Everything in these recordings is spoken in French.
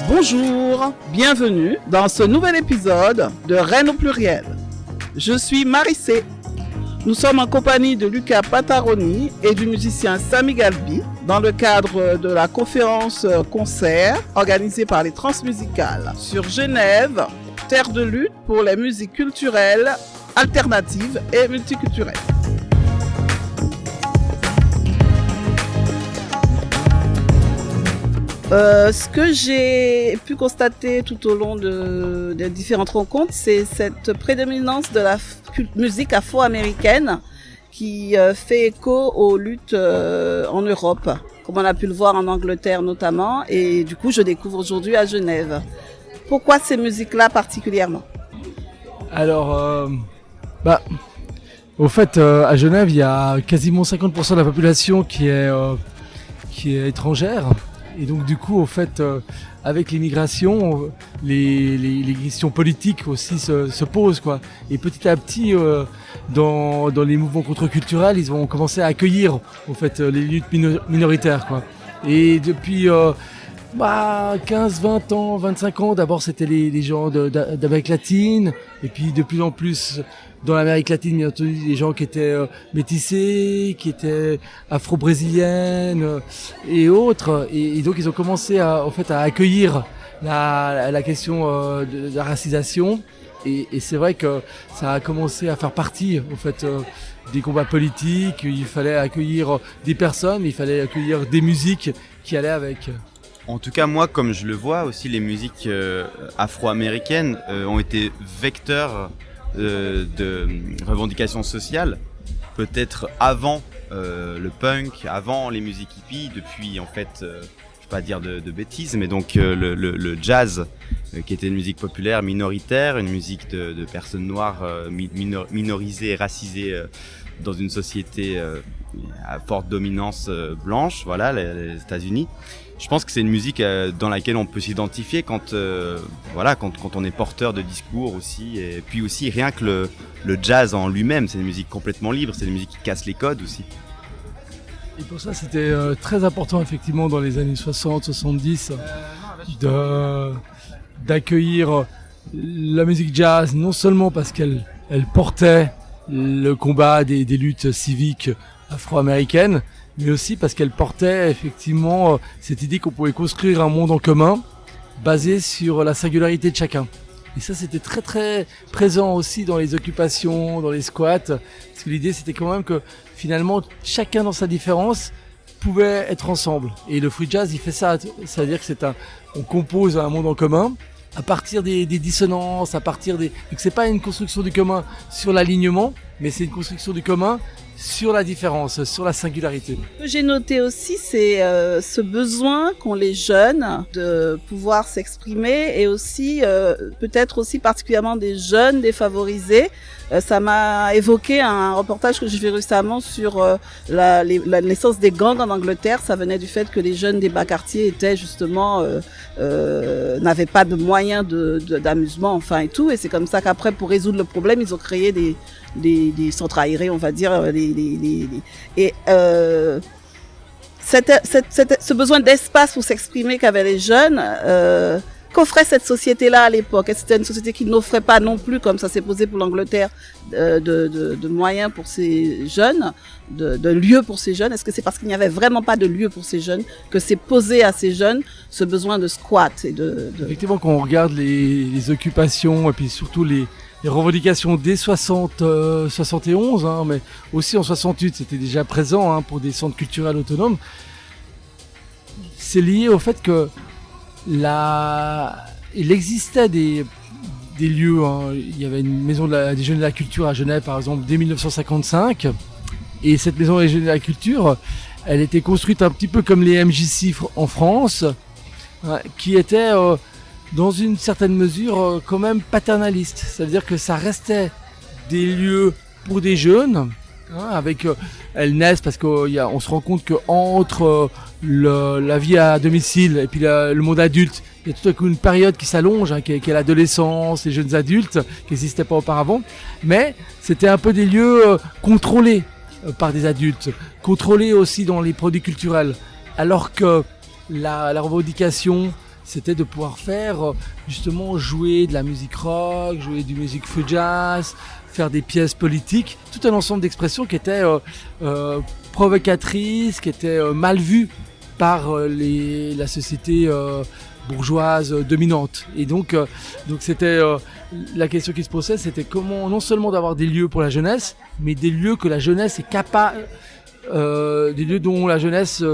Bonjour, bienvenue dans ce nouvel épisode de Rennes au pluriel. Je suis Marissé. Nous sommes en compagnie de Luca Pataroni et du musicien Sami Galbi dans le cadre de la conférence concert organisée par les Transmusicales sur Genève, terre de lutte pour les musiques culturelles, alternatives et multiculturelles. Ce que j'ai pu constater tout au long des différentes rencontres, c'est cette prédominance de la musique afro-américaine qui fait écho aux luttes en Europe, comme on a pu le voir en Angleterre notamment, et du coup je découvre aujourd'hui à Genève. Pourquoi ces musiques-là particulièrement ? Alors, au fait, à Genève, il y a quasiment 50% de la population qui est étrangère. Et donc du coup, au fait, avec l'immigration, les questions politiques aussi se posent, quoi. Et petit à petit, dans les mouvements contre-culturels, ils vont commencer à accueillir, au fait, les luttes minoritaires, quoi. Et depuis 15, 20 ans, 25 ans, d'abord c'était les gens d'Amérique latine, et puis de plus en plus dans l'Amérique latine, bien entendu, des gens qui étaient métissés, qui étaient afro-brésiliennes et autres. Et donc ils ont commencé à accueillir la question de la racisation. Et c'est vrai que ça a commencé à faire partie, au fait, des combats politiques. Il fallait accueillir des personnes, il fallait accueillir des musiques qui allaient avec. En tout cas, moi, comme je le vois aussi, les musiques afro-américaines ont été vecteurs de revendications sociales, peut-être avant le punk, avant les musiques hippies, depuis en fait, je ne vais pas dire de bêtises, mais donc le jazz, qui était une musique populaire minoritaire, une musique de personnes noires minorisées et racisées dans une société à forte dominance blanche, voilà, les États-Unis. Je pense que c'est une musique dans laquelle on peut s'identifier quand on est porteur de discours aussi, et puis aussi rien que le jazz en lui-même, c'est une musique complètement libre, c'est une musique qui casse les codes aussi. Et pour ça, c'était très important effectivement dans les années 60-70 d'accueillir la musique jazz, non seulement parce qu'elle portait le combat des luttes civiques afro-américaines, mais aussi parce qu'elle portait effectivement cette idée qu'on pouvait construire un monde en commun basé sur la singularité de chacun. Et ça, c'était très très présent aussi dans les occupations, dans les squats, parce que l'idée c'était quand même que finalement chacun dans sa différence pouvait être ensemble. Et le free jazz, il fait ça, c'est-à-dire que on compose un monde en commun à partir des dissonances, à partir des. Donc c'est pas une construction du commun sur l'alignement, mais c'est une construction du commun sur la différence, sur la singularité. Ce que j'ai noté aussi, c'est ce besoin qu'ont les jeunes de pouvoir s'exprimer, et aussi peut-être aussi particulièrement des jeunes défavorisés. Ça m'a évoqué un reportage que j'ai vu récemment sur la naissance des gangs en Angleterre. Ça venait du fait que les jeunes des bas quartiers étaient justement n'avaient pas de moyens d'amusement, enfin et tout. Et c'est comme ça qu'après, pour résoudre le problème, ils ont créé des centres aérés, on va dire, ce besoin d'espace pour s'exprimer qu'avaient les jeunes, qu'offrait cette société-là à l'époque. C'était une société qui n'offrait pas non plus, comme ça s'est posé pour l'Angleterre, de moyens pour ces jeunes, de lieux pour ces jeunes. Est-ce que c'est parce qu'il n'y avait vraiment pas de lieu pour ces jeunes que c'est posé à ces jeunes ce besoin de squat et Effectivement, quand on regarde les occupations et puis surtout les revendications dès 71, mais aussi en 68, c'était déjà présent pour des centres culturels autonomes. C'est lié au fait que il existait des lieux. Il y avait une maison des jeunes de la culture à Genève, par exemple, dès 1955. Et cette maison des jeunes de la culture, elle était construite un petit peu comme les MJC en France, qui était dans une certaine mesure quand même paternaliste. C'est-à-dire que ça restait des lieux pour des jeunes, elles naissent parce qu'on se rend compte qu'entre la vie à domicile et puis le monde adulte, il y a tout à coup une période qui s'allonge, qui est l'adolescence, les jeunes adultes, qui n'existaient pas auparavant. Mais c'était un peu des lieux contrôlés par des adultes, contrôlés aussi dans les produits culturels. Alors que la revendication, c'était de pouvoir faire justement jouer de la musique rock, jouer du musique free jazz, faire des pièces politiques, tout un ensemble d'expressions qui étaient provocatrices, qui étaient mal vues par la société bourgeoise dominante. Et donc c'était la question qui se posait, c'était comment non seulement d'avoir des lieux pour la jeunesse, mais des lieux que la jeunesse est capable, des lieux dont la jeunesse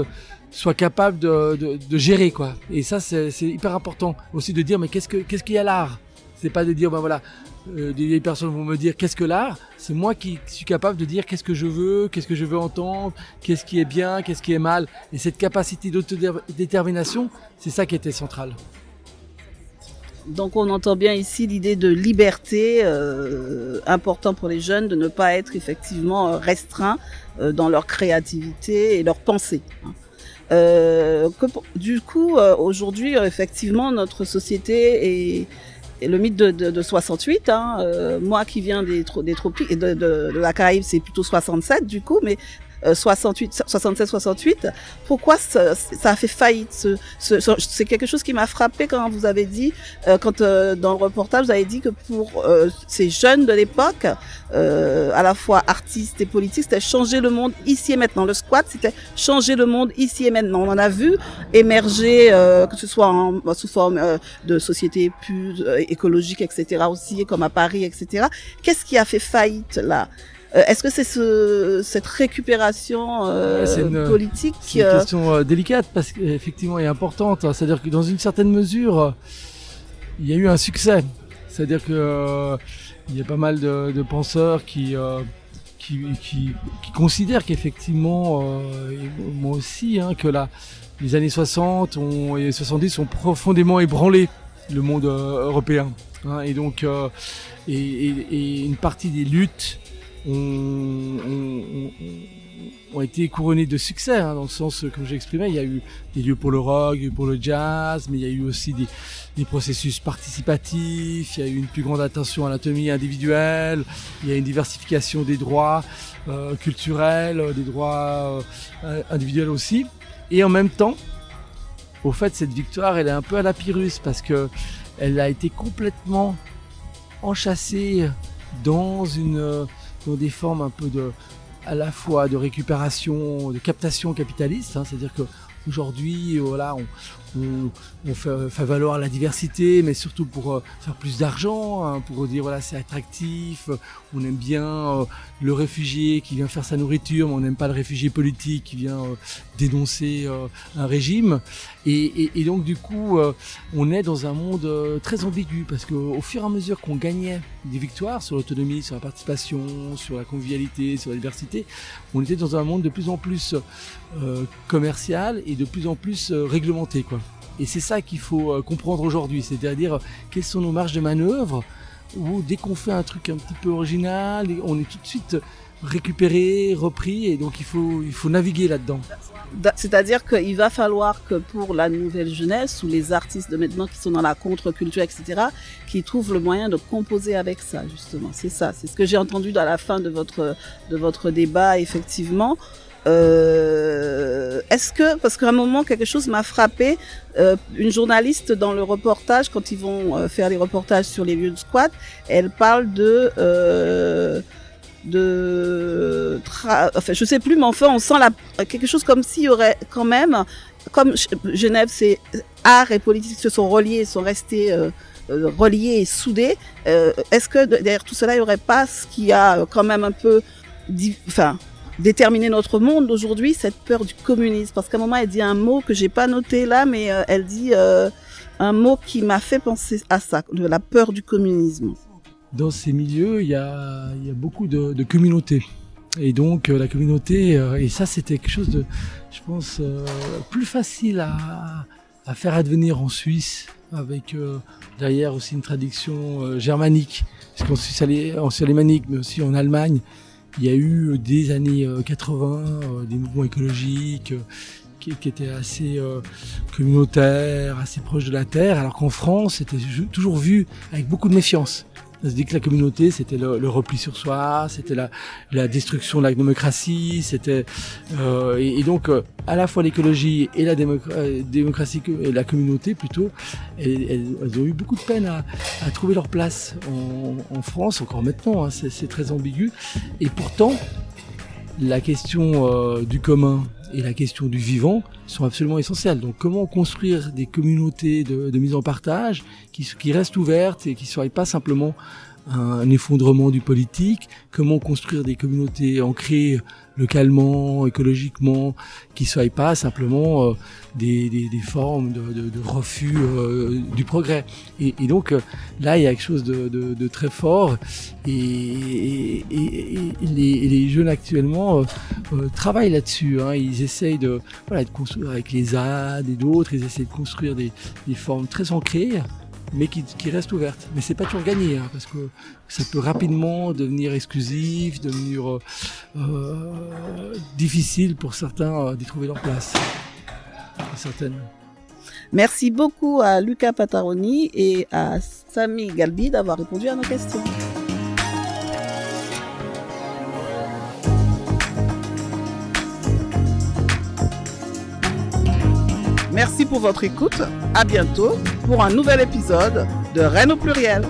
soit capable de gérer, quoi. Et ça c'est hyper important aussi de dire mais qu'est-ce qu'il y a l'art. C'est pas de dire ben voilà, des vieilles personnes vont me dire qu'est-ce que l'art. C'est moi qui suis capable de dire qu'est-ce que je veux entendre, qu'est-ce qui est bien, qu'est-ce qui est mal. Et cette capacité d'autodétermination, c'est ça qui était central. Donc on entend bien ici l'idée de liberté, important pour les jeunes, de ne pas être effectivement restreints dans leur créativité et leur pensée. Du coup, aujourd'hui, effectivement, notre société est le mythe de 68, moi qui viens des tropiques et de la Caraïbe, c'est plutôt 67 du coup, mais 67-68, pourquoi ça a fait faillite c'est quelque chose qui m'a frappé quand vous avez dit, dans le reportage, vous avez dit que pour ces jeunes de l'époque, à la fois artistes et politiques, c'était changer le monde ici et maintenant. Le squat, c'était changer le monde ici et maintenant. On en a vu émerger, que ce soit sous forme de sociétés plus écologiques, etc. aussi, comme à Paris, etc. Qu'est-ce qui a fait faillite là? Est-ce que c'est cette récupération politique? C'est une question délicate parce qu'effectivement et importante. C'est-à-dire que dans une certaine mesure, il y a eu un succès. C'est-à-dire que il y a pas mal de penseurs qui considèrent qu'effectivement, et moi aussi, que les années 60 et 70 ont profondément ébranlé le monde européen. Et donc, et une partie des luttes ont été couronnées de succès, dans le sens, comme j'exprimais, il y a eu des lieux pour le rock, pour le jazz, mais il y a eu aussi des processus participatifs, il y a eu une plus grande attention à l'anatomie individuelle, il y a une diversification des droits culturels, des droits individuels aussi. Et en même temps, au fait, cette victoire, elle est un peu à la Pyrrhus, parce que elle a été complètement enchâssée dans des formes un peu à la fois de récupération, de captation capitaliste, c'est-à-dire que aujourd'hui, voilà, on fait valoir la diversité, mais surtout pour faire plus d'argent, pour dire voilà, c'est attractif, on aime bien le réfugié qui vient faire sa nourriture, mais on n'aime pas le réfugié politique qui vient dénoncer un régime. Et donc du coup, on est dans un monde très ambigu, parce qu'au fur et à mesure qu'on gagnait des victoires sur l'autonomie, sur la participation, sur la convivialité, sur la diversité, on était dans un monde de plus en plus commercial et de plus en plus réglementé, quoi. Et c'est ça qu'il faut comprendre aujourd'hui, c'est-à-dire quelles sont nos marges de manœuvre, où dès qu'on fait un truc un petit peu original, on est tout de suite récupéré, repris, et donc il faut naviguer là-dedans. C'est-à-dire qu'il va falloir que pour la nouvelle jeunesse, ou les artistes de maintenant qui sont dans la contre-culture, etc., qu'ils trouvent le moyen de composer avec ça, justement. C'est ça, c'est ce que j'ai entendu à la fin de votre débat, effectivement. Est-ce que, parce qu'à un moment quelque chose m'a frappé, une journaliste dans le reportage, quand ils vont faire les reportages sur les lieux de squat, elle parle enfin je sais plus, mais enfin on sent quelque chose comme s'il y aurait quand même, comme Genève, c'est art et politique se sont reliés, sont restés reliés et soudés. Est-ce que derrière tout cela il y aurait pas ce qui a quand même un peu déterminer notre monde aujourd'hui, cette peur du communisme? Parce qu'à un moment elle dit un mot que j'ai pas noté là, mais elle dit un mot qui m'a fait penser à ça, de la peur du communisme. Dans ces milieux, il y a beaucoup de communautés. Et donc la communauté, et ça c'était quelque chose de, je pense, plus facile à faire advenir en Suisse, avec derrière aussi une traduction germanique, parce qu'en Suisse alémanique, mais aussi en Allemagne, il y a eu des années 80 des mouvements écologiques qui étaient assez communautaires, assez proches de la terre, alors qu'en France, c'était toujours vu avec beaucoup de méfiance. On se dit que la communauté, c'était le repli sur soi, c'était la destruction de la démocratie, c'était et donc à la fois l'écologie et la démocratie et la communauté plutôt, elles ont eu beaucoup de peine à trouver leur place en France, encore maintenant, hein, c'est très ambigu. Et pourtant, la question du commun et la question du vivant sont absolument essentielles. Donc comment construire des communautés de mise en partage qui restent ouvertes et qui ne soient pas simplement un effondrement du politique, comment construire des communautés ancrées localement, écologiquement, qui ne soient pas simplement des formes de refus du progrès. Et donc là, il y a quelque chose de très fort et les jeunes actuellement travaillent là-dessus. Hein. Ils essayent de construire avec les ZAD et d'autres, ils essayent de construire des formes très ancrées, mais qui reste ouverte. Mais c'est pas toujours gagné, hein, parce que ça peut rapidement devenir exclusif, devenir difficile pour certains d'y trouver leur place. Certaines. Merci beaucoup à Luca Pataroni et à Sami Galbi d'avoir répondu à nos questions. Merci pour votre écoute. À bientôt pour un nouvel épisode de Rennes au pluriel.